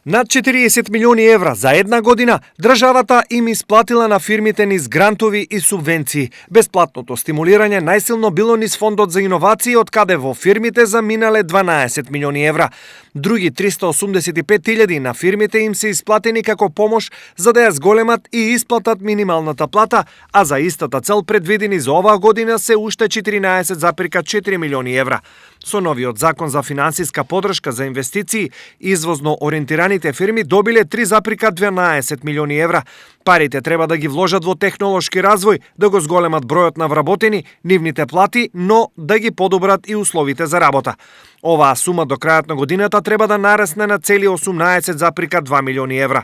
Над 40 милиони евра за една година државата им исплатила на фирмите низ грантови и субвенции. Бесплатното стимулирање најсилно било низ фондот за иновации, од каде во фирмите заминале 12 милиони евра. Други 385.000 на фирмите им се исплатени како помош за да ја зголемат и исплатат минималната плата, а за истата цел предвидени за оваа година се уште 14,4 милиони евра. Со новиот закон за финансиска подршка за инвестиции, извозно ориентираните фирми добиле 3,12 милиони евра. Парите треба да ги вложат во технолошки развој, да го зголемат бројот на вработени, нивните плати, но да ги подобрат и условите за работа. Оваа сума до крајот на годината треба да нарасне на цели 18,2 милиони евра.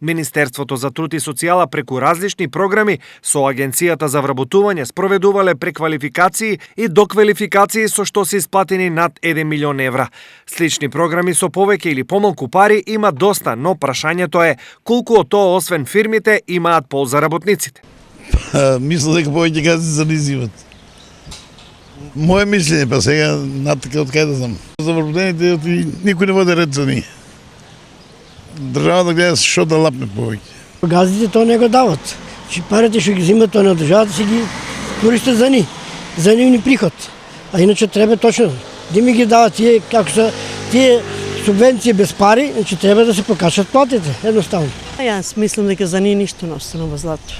Министерството за труд и социјала преку различни програми со Агенцијата за вработување спроведувале преквалификации и доквалификации со што се исплатени над 1 милион евра. Слични програми со повеќе или помалку пари има доста, но прашањето е колку од тоа освен фирмите имаат полза работниците. Мислам дека повеќе ќе се занизиват. Моje мислење, па сега натака од кај да знам. За вработените никој не води ред за нив. Државата гледа што да лапне повеќе. Газите тоа не го дават. Парите што ги земат тоа на државата си ги користат за нив, за нивни приход. А иначе треба точно да ми ги дават тие како се тие субвенции без пари, значи треба да се покачат платите, едноставно. Јас мислам дека за нив ништо не останува злато.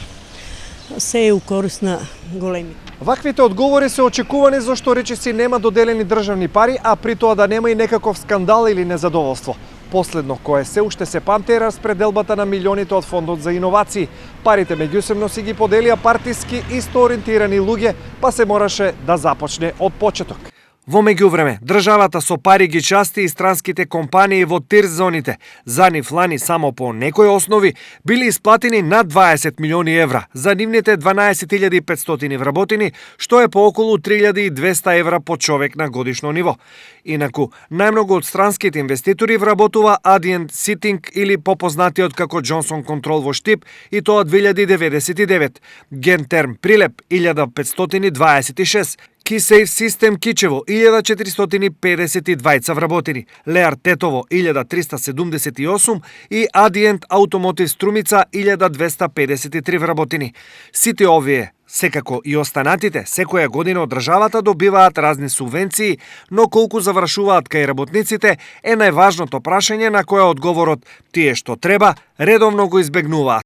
Се е у корист на големи. Ваквите одговори се очекувани зашто речиси нема доделени државни пари, а при тоа да нема и некаков скандал или незадоволство. Последно кое се уште се памти е распределбата на милионите од фондот за иновации. Парите меѓусебно си ги поделија партиски исто ориентирани луѓе, па се мораше да започне од почеток. Во меѓувреме, државата со пари ги части и странските компании во тир зоните. За нив лани само по некои основи били исплатени над 20 милиони евра за нивните 12.500 вработени, што е по околу 3.200 евра по човек на годишно ниво. Инаку, најмногу од странските инвеститори вработува Adient Seating или попознатиот како Johnson Control во Штип, и тоа 2099, Gentherm Прилеп 1526, Keysafe System Кичево 1452 вработени, Леар Тетово 1378 и Adient Automotive Струмица 1253 вработени. Сите овие, секако и останатите, секоја година од државата добиваат разни субвенции, но колку завршуваат кај работниците е најважното прашање на кое одговорот тие што треба редовно го избегнуваат.